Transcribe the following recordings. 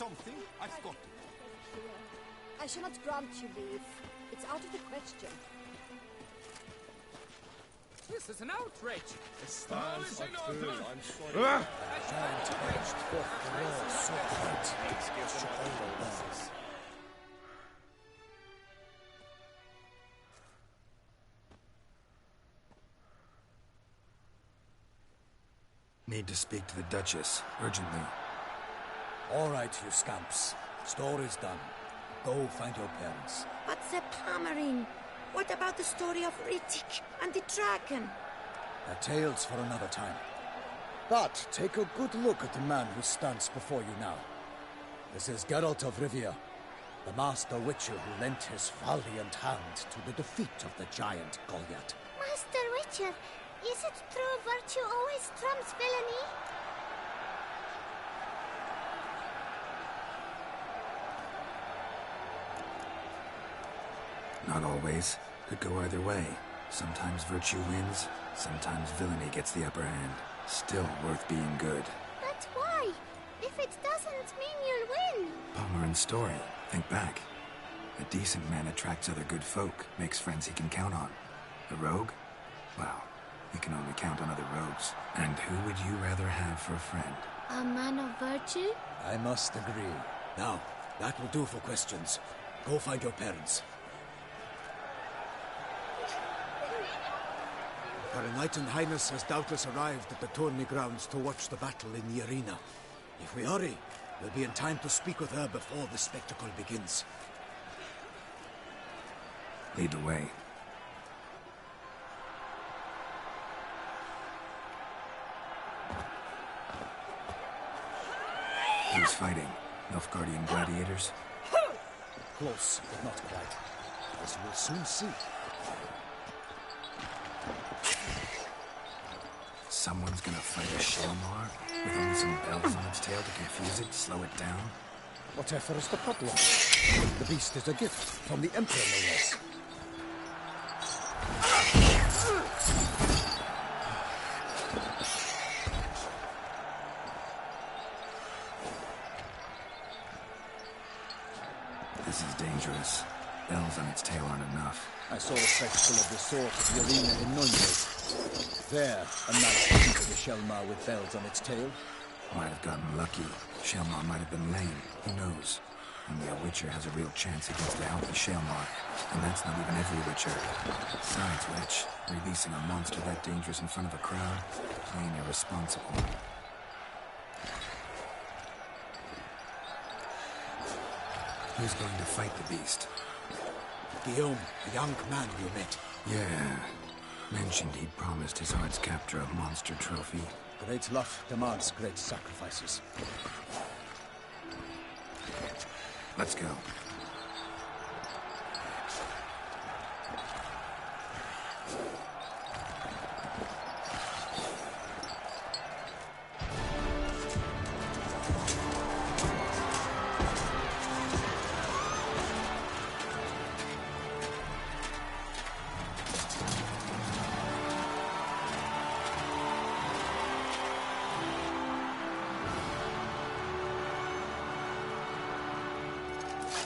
something, I've got it. I shall not grant you leave. It's out of the question. This is an outrage. It stands like food. I'm sorry. Giant edged forth the wall so hot it shook all the walls. Need to speak to the Duchess, urgently. All right, you scamps. Story's done. Go find your parents. But the Palmerine, what about the story of Rittik and the dragon? They're tales for another time. But take a good look at the man who stands before you now. This is Geralt of Rivia, the master witcher who lent his valiant hand to the defeat of the giant Goliath. Master Witcher, is it true virtue always trumps villainy? Not always. Could go either way. Sometimes virtue wins, sometimes villainy gets the upper hand. Still worth being good. But why? If it doesn't mean you'll win. Palmerin's story. Think back. A decent man attracts other good folk, makes friends he can count on. A rogue? Well, he can only count on other rogues. And who would you rather have for a friend? A man of virtue? I must agree. Now, that will do for questions. Go find your parents. Her Knight and Highness has doubtless arrived at the tourney grounds to watch the battle in the arena. If we hurry, we'll be in time to speak with her before the spectacle begins. Lead the way. Who's fighting? Nilfgaardian gladiators? Close, but not quite. As we'll soon see. Someone's gonna fight a Shelmar with only some bells on its tail to confuse it, slow it down? Whatever is the problem? The beast is a gift from the Emperor, no less. This is dangerous. Bells on its tail aren't enough. I saw a spectacle of the sort at the arena in Nuremberg. There, a knight defeated a Shelmar with bells on its tail. Might have gotten lucky. Shelmar might have been lame. Who knows? Only a Witcher has a real chance against a healthy Shelmar. And that's not even every Witcher. Besides which, releasing a monster that dangerous in front of a crowd, plain irresponsible. Who's going to fight the beast? Guillaume, the young man you met. Yeah. Mentioned he'd promised his heart's captor a monster trophy. Great love demands great sacrifices. Let's go.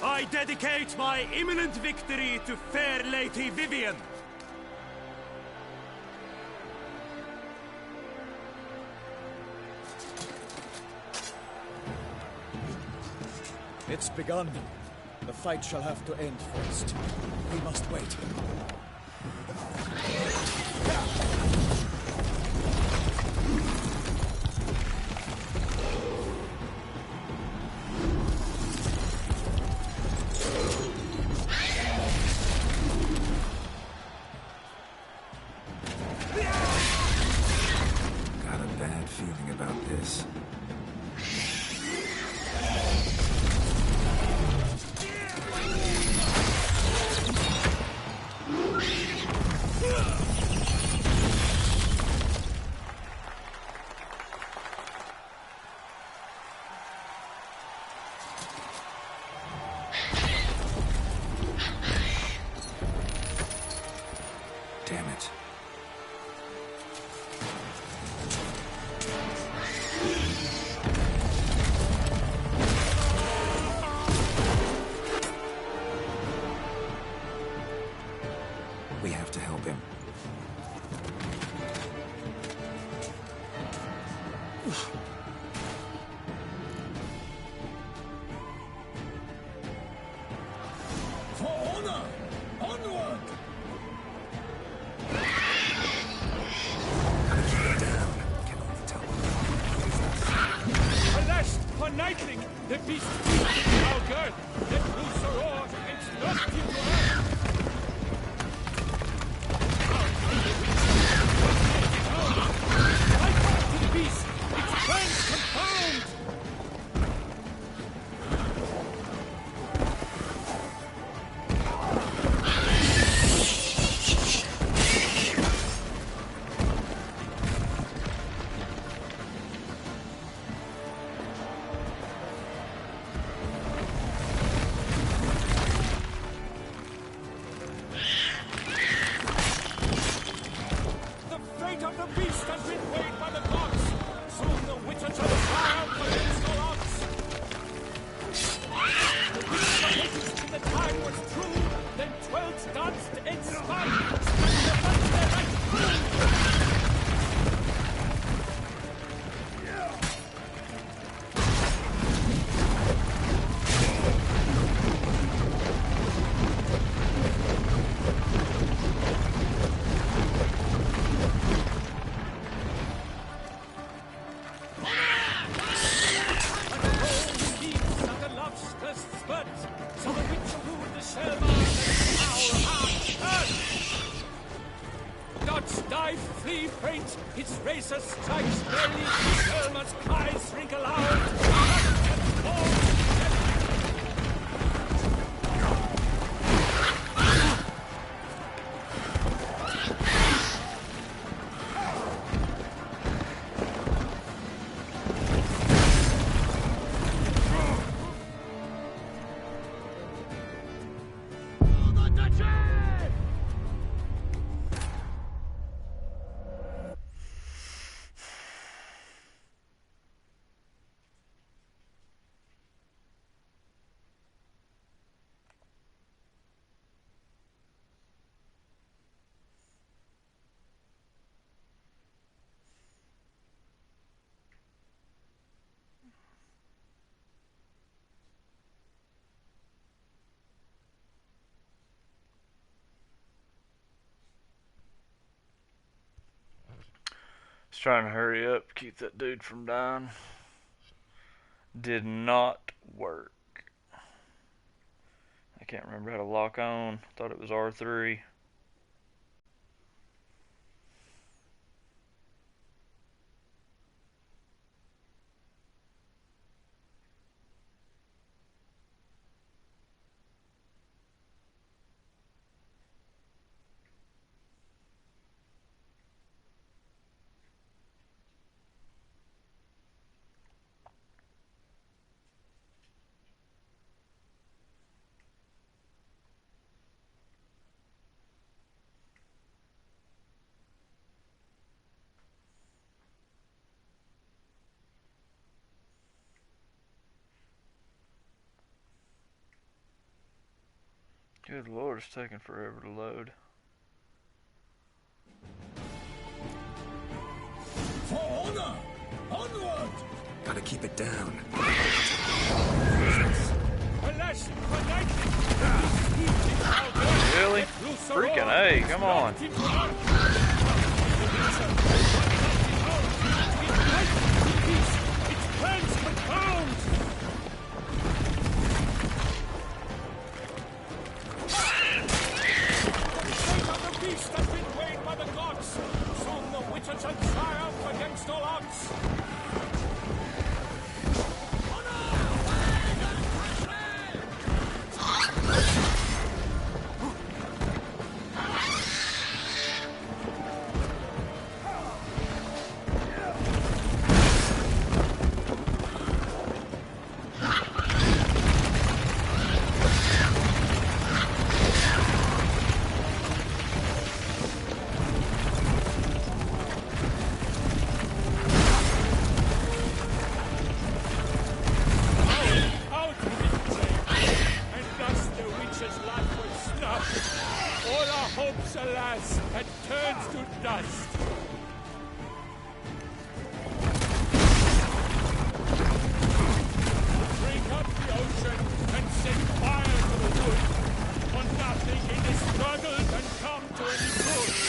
I dedicate my imminent victory to fair Lady Vivian. It's begun. The fight shall have to end first. We must wait. Got a bad feeling about this. We have to help him. For honor! Onward! Gotta keep it down. Can only tell Alas, for Nightling, the beast is our girl. Let loose her roar and thrust him to earth. I fight to the beast. Its plans confound. Its racer strikes barely, Selma's cries ring aloud. Just trying to hurry up, keep that dude from dying. Did not work. I can't remember how to lock on. Thought it was R3. Good Lord, it's taking forever to load. For honor! Onward! Gotta keep it down. Alas, for Nightling, Really? Freaking A, come on. its plans confound. The beast has been weighed by the gods. Soon the Witcher shall triumph against all odds. All our hopes, alas, had turned to dust. Break up the ocean and set fire to the wood. For nothing in this struggle can come to any good.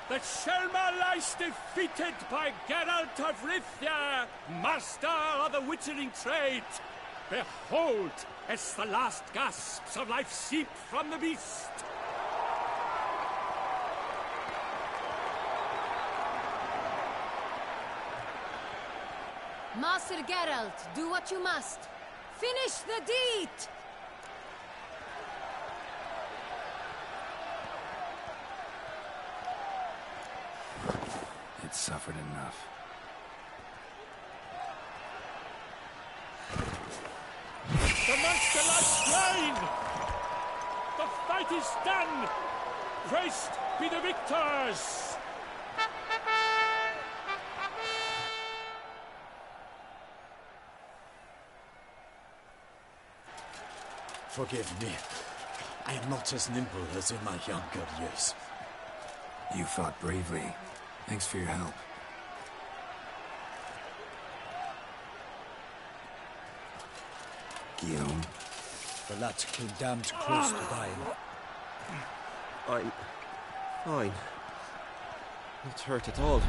The Shelma lies defeated by Geralt of Rivia, master of the witchering trade. Behold, as the last gasps of life seep from the beast. Master Geralt, do what you must. Finish the deed! It's suffered enough. The monster lies slain! The fight is done! Praised be the victors! Forgive me. I am not as nimble as in my younger years. You fought bravely. Thanks for your help. Guillaume? The lad came damned close to dying. I'm fine. Not hurt at all.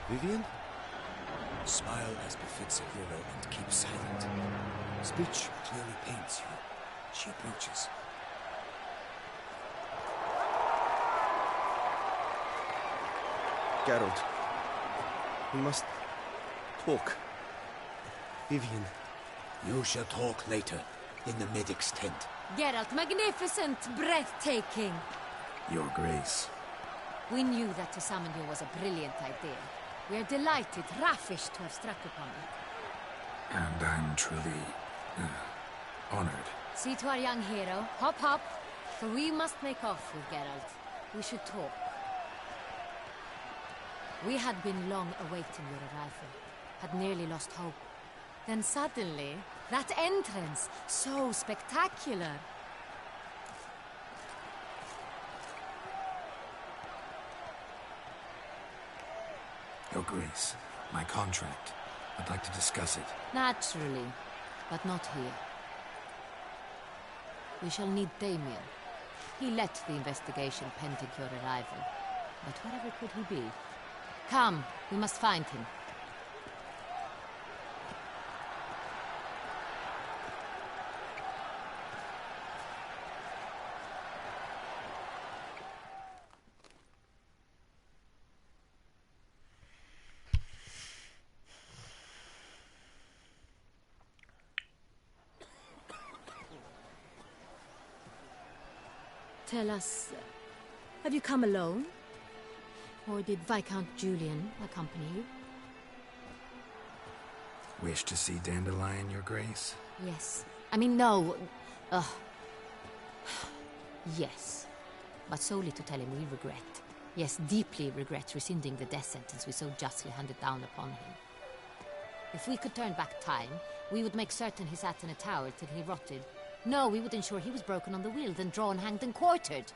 Vivian? Smile as befits a hero and keep silent. Speech clearly pains you. She approaches. Geralt. We must talk. Vivian. You shall talk later, in the medic's tent. Geralt, magnificent, breathtaking. Your Grace. We knew that to summon you was a brilliant idea. We are delighted, ravished to have struck upon it. And I'm truly honored. See to our young hero. Hop, hop. For we must make off with Geralt. We should talk. We had been long awaiting your arrival. Had nearly lost hope. Then suddenly, that entrance, so spectacular. Your Grace, my contract. I'd like to discuss it. Naturally, but not here. We shall need Damien. He led the investigation pending your arrival. But wherever could he be? Come, we must find him. Tell us, have you come alone? Or did Viscount Julian accompany you? Wish to see Dandelion, Your Grace? Yes. I mean, no. Yes, but solely to tell him we regret, yes, deeply regret rescinding the death sentence we so justly handed down upon him. If we could turn back time, we would make certain he sat in a tower till he rotted. No, we would ensure he was broken on the wheel, then drawn, hanged, and quartered.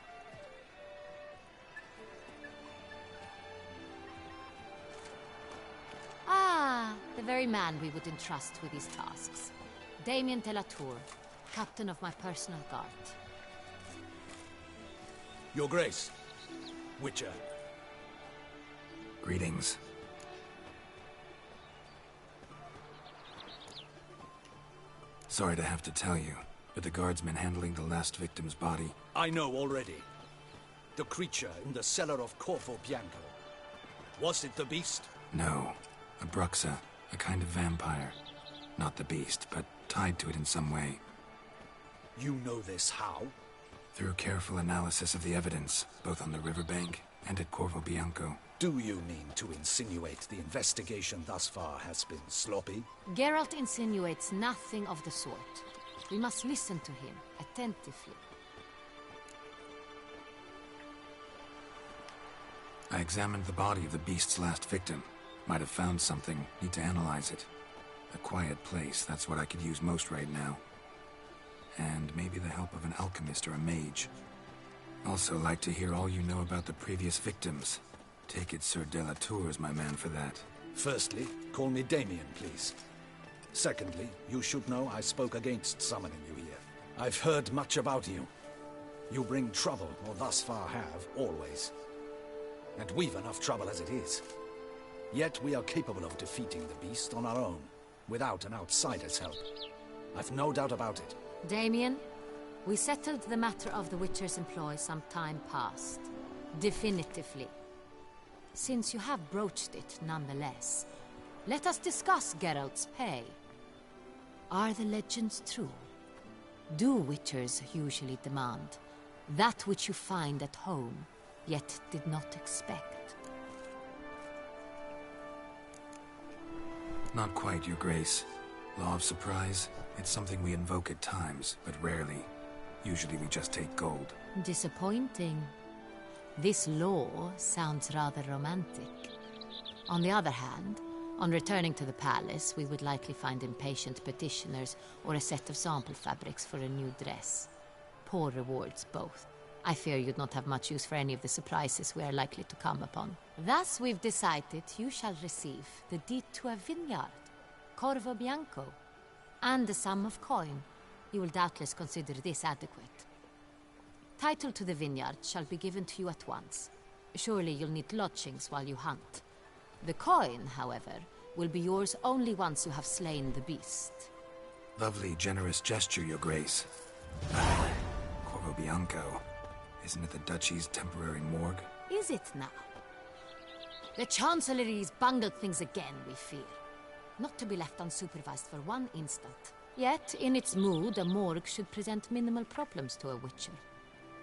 Ah, the very man we would entrust with these tasks. Damien de la Tour, captain of my personal guard. Your Grace, Witcher. Greetings. Sorry to have to tell you, but the guardsman handling the last victim's body... I know already. The creature in the cellar of Corvo Bianco. Was it the beast? No. A Bruxa, a kind of vampire. Not the beast, but tied to it in some way. You know this how? Through careful analysis of the evidence, both on the riverbank and at Corvo Bianco. Do you mean to insinuate the investigation thus far has been sloppy? Geralt insinuates nothing of the sort. We must listen to him attentively. I examined the body of the beast's last victim. Might have found something. Need to analyze it. A quiet place, that's what I could use most right now. And maybe the help of an alchemist or a mage. Also like to hear all you know about the previous victims. Take it Sir de la Tour is my man for that. Firstly, call me Damien, please. Secondly, you should know I spoke against summoning you here. I've heard much about you. You bring trouble, or thus far have, always. And we've enough trouble as it is. Yet we are capable of defeating the beast on our own, without an outsider's help. I've no doubt about it. Damien, we settled the matter of the Witcher's employ some time past. Definitively. Since you have broached it nonetheless, let us discuss Geralt's pay. Are the legends true? Do Witchers usually demand that which you find at home, yet did not expect? Not quite, Your Grace. Law of surprise, it's something we invoke at times, but rarely. Usually we just take gold. Disappointing. This law sounds rather romantic. On the other hand, on returning to the palace, we would likely find impatient petitioners or a set of sample fabrics for a new dress. Poor rewards, both. I fear you'd not have much use for any of the surprises we are likely to come upon. Thus, we've decided you shall receive the deed to a vineyard, Corvo Bianco, and a sum of coin. You will doubtless consider this adequate. Title to the vineyard shall be given to you at once. Surely you'll need lodgings while you hunt. The coin, however, will be yours only once you have slain the beast. Lovely, generous gesture, Your Grace. Corvo Bianco. Isn't it the Duchy's temporary morgue? Is it now? The Chancellery's bungled things again, we fear. Not to be left unsupervised for one instant. Yet, in its mood, a morgue should present minimal problems to a Witcher.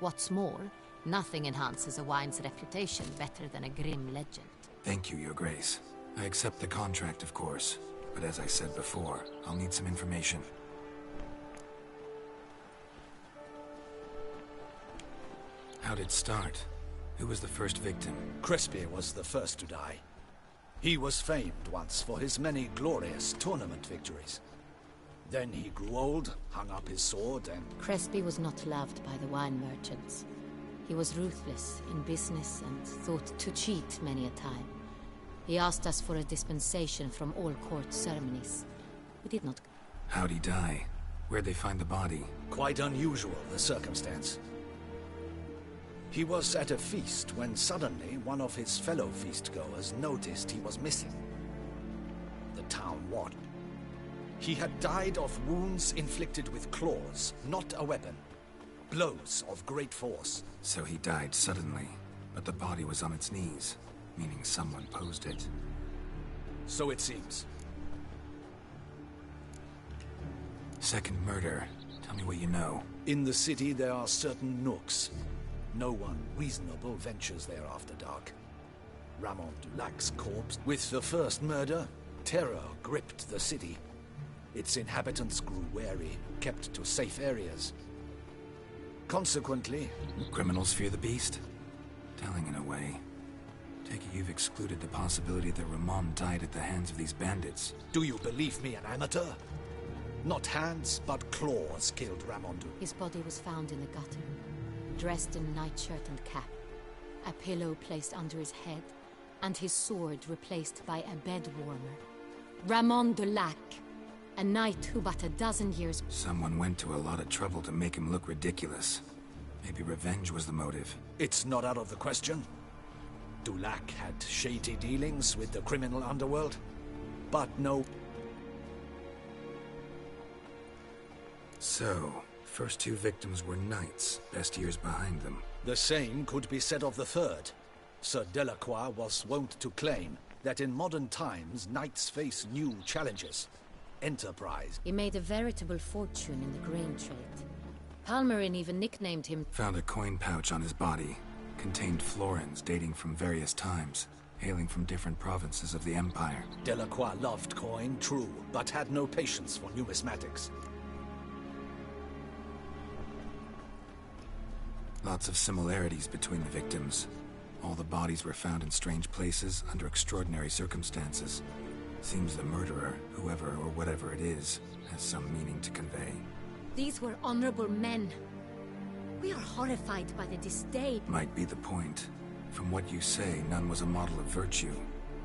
What's more, nothing enhances a wine's reputation better than a grim legend. Thank you, Your Grace. I accept the contract, of course. But as I said before, I'll need some information. How'd it start? Who was the first victim? Crespi was the first to die. He was famed once for his many glorious tournament victories. Then he grew old, hung up his sword, and... Crespi was not loved by the wine merchants. He was ruthless in business and thought to cheat many a time. He asked us for a dispensation from all court ceremonies. We did not... How'd he die? Where'd they find the body? Quite unusual, the circumstance. He was at a feast when suddenly one of his fellow feastgoers noticed he was missing. The town warden. He had died of wounds inflicted with claws, not a weapon. Blows of great force. So he died suddenly, but the body was on its knees, meaning someone posed it. So it seems. Second murder. Tell me what you know. In the city there are certain nooks. No one reasonable ventures there after dark. Ramon Dulac's corpse. With the first murder, terror gripped the city. Its inhabitants grew wary, kept to safe areas. Consequently... Criminals fear the beast? Telling in a way. Take it you've excluded the possibility that Ramon died at the hands of these bandits. Do you believe me an amateur? Not hands, but claws killed Ramondu. His body was found in the gutter, dressed in nightshirt and cap, a pillow placed under his head, and his sword replaced by a bed warmer. Ramon de Lac, a knight who but a dozen years... Someone went to a lot of trouble to make him look ridiculous. Maybe revenge was the motive. It's not out of the question. Dulac had shady dealings with the criminal underworld, but no... So, first two victims were knights, best years behind them. The same could be said of the third. Sir Delacroix was wont to claim that in modern times, knights face new challenges. Enterprise. He made a veritable fortune in the grain trade. Palmerin even nicknamed him... Found a coin pouch on his body. Contained florins dating from various times, hailing from different provinces of the Empire. Delacroix loved coin, true, but had no patience for numismatics. Lots of similarities between the victims. All the bodies were found in strange places under extraordinary circumstances. Seems the murderer, whoever or whatever it is, has some meaning to convey. These were honorable men. We are horrified by the disdain. Might be the point. From what you say, none was a model of virtue.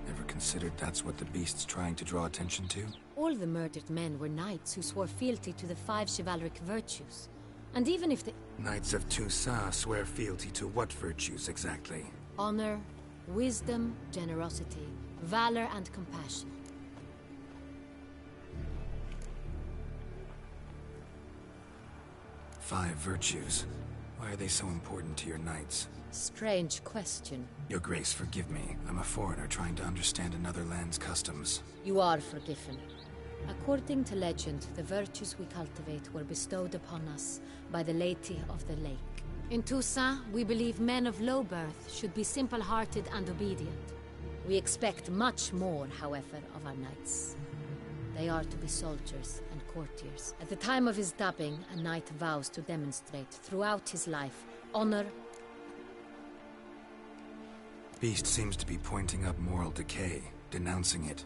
Ever considered that's what the beast's trying to draw attention to? All the murdered men were knights who swore fealty to the 5 chivalric virtues. And even if the... Knights of Toussaint swear fealty to what virtues exactly? Honor, wisdom, generosity, valor, and compassion. Five virtues. Why are they so important to your knights? Strange question. Your Grace, forgive me. I'm a foreigner trying to understand another land's customs. You are forgiven. According to legend, the virtues we cultivate were bestowed upon us by the Lady of the Lake. In Toussaint, we believe men of low birth should be simple-hearted and obedient. We expect much more, however, of our knights. They are to be soldiers and courtiers. At the time of his dubbing, a knight vows to demonstrate throughout his life honor. Beast seems to be pointing up moral decay, denouncing it.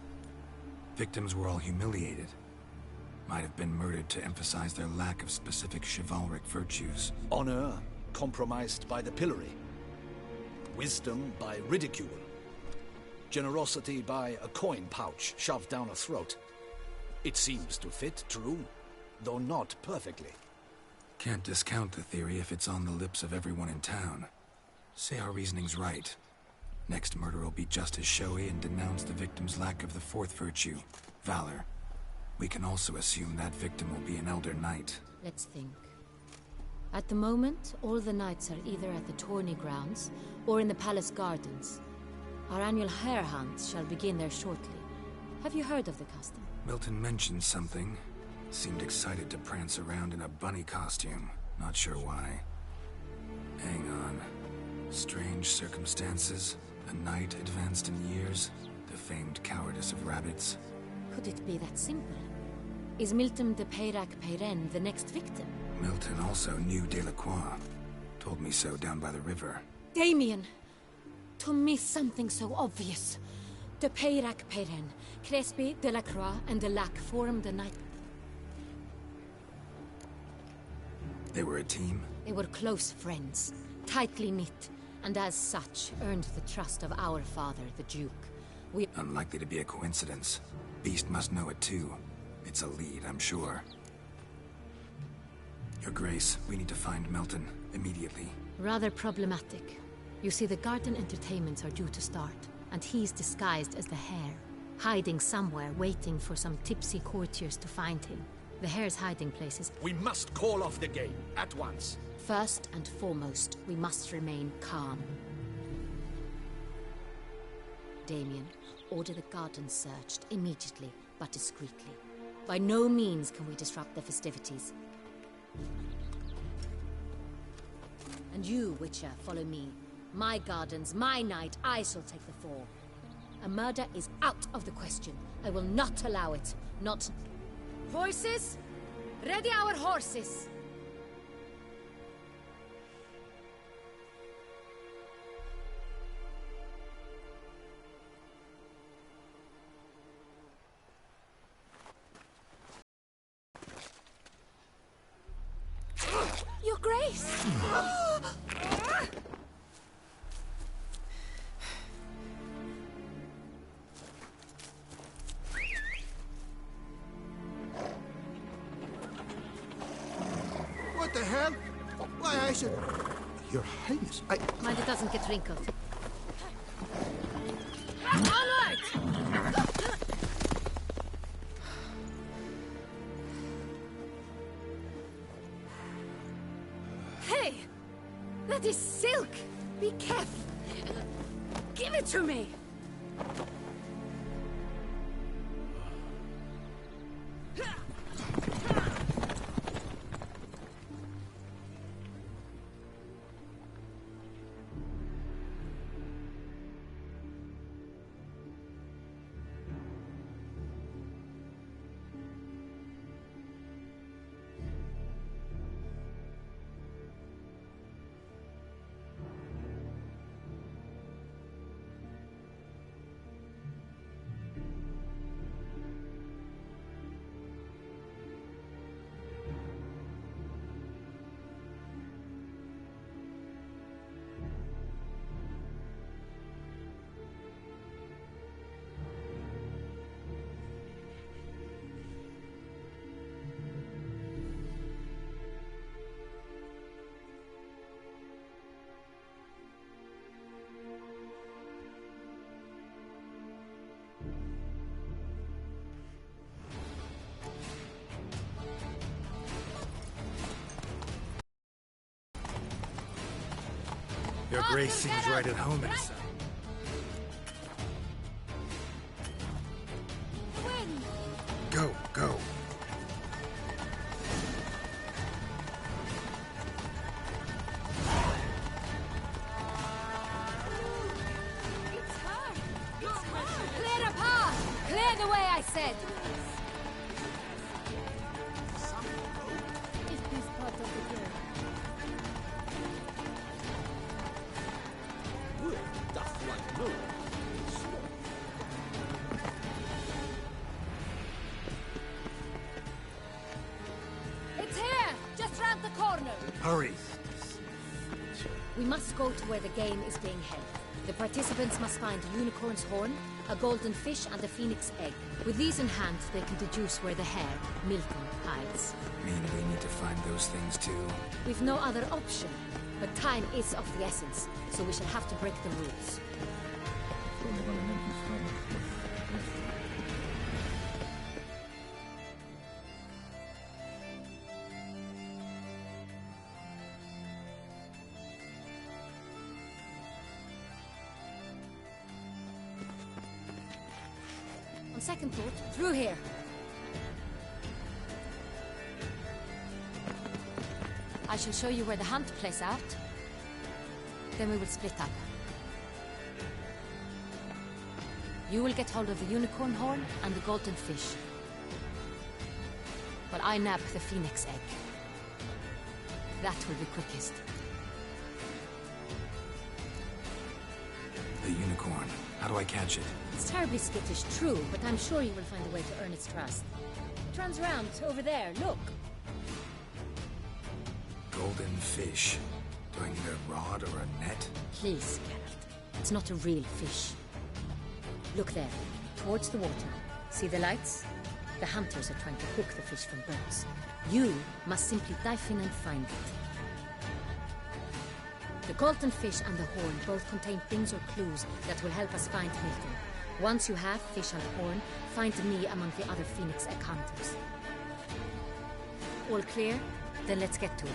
Victims were all humiliated. Might have been murdered to emphasize their lack of specific chivalric virtues. Honor compromised by the pillory. Wisdom by ridicule. Generosity by a coin pouch shoved down a throat. It seems to fit, true, though not perfectly. Can't discount the theory if it's on the lips of everyone in town. Say our reasoning's right. Next murder will be just as showy and denounce the victim's lack of the fourth virtue, valor. We can also assume that victim will be an elder knight. Let's think. At the moment, all the knights are either at the tourney grounds or in the palace gardens. Our annual hare hunt shall begin there shortly. Have you heard of the custom? Milton mentioned something. Seemed excited to prance around in a bunny costume. Not sure why. Hang on. Strange circumstances. A knight advanced in years. The famed cowardice of rabbits. Could it be that simple? Is Milton de Peyrac-Peyren the next victim? Milton also knew Delacroix. Told me so down by the river. Damien! To miss something so obvious. De Peyrac-Peyren, Crespi, Delacroix, and Delac formed a knight. They were a team? They were close friends, tightly knit, and as such earned the trust of our father, the Duke. Unlikely to be a coincidence. Beast must know it too. It's a lead, I'm sure. Your Grace, we need to find Melton, immediately. Rather problematic. You see, the garden entertainments are due to start, and he's disguised as the hare, hiding somewhere, waiting for some tipsy courtiers to find him. The hare's hiding place is... We must call off the game, at once. First and foremost, we must remain calm. Damien, order the garden searched immediately, but discreetly. By no means can we disrupt the festivities. And you, Witcher, follow me. My gardens, my night, I shall take the fall. A murder is out of the question. I will not allow it. Not... Horses! Ready our horses! hell? Why, I should... Your Highness, I... Mind it doesn't get wrinkled. All right! Hey! That is silk! Be careful! Give it to me! Your Grace seems right at home in a sense. Go, go. Clear a path! Clear the way, I said! Is this part of the game? It's here! Just round the corner! Hurry. We must go to where the game is being held. The participants must find a unicorn's horn, a golden fish, and a phoenix egg. With these in hand, they can deduce where the hare, Milton, hides. Mean we need to find those things too? We've no other option. But time is of the essence, so we shall have to break the rules. On second thought, through here. I shall show you where the hunt plays out. Then we will split up. You will get hold of the unicorn horn and the golden fish. But I nab the phoenix egg. That will be quickest. The unicorn. How do I catch it? It's terribly skittish, true, but I'm sure you will find a way to earn its trust. It runs around over there, look. Golden fish. Do I need a rod or a net? Please, Geralt. It's not a real fish. Look there, towards the water. See the lights? The hunters are trying to hook the fish from boats. You must simply dive in and find it. The golden fish and the horn both contain things or clues that will help us find Milton. Once you have fish and horn, find me among the other phoenix egg hunters. All clear? Then let's get to it.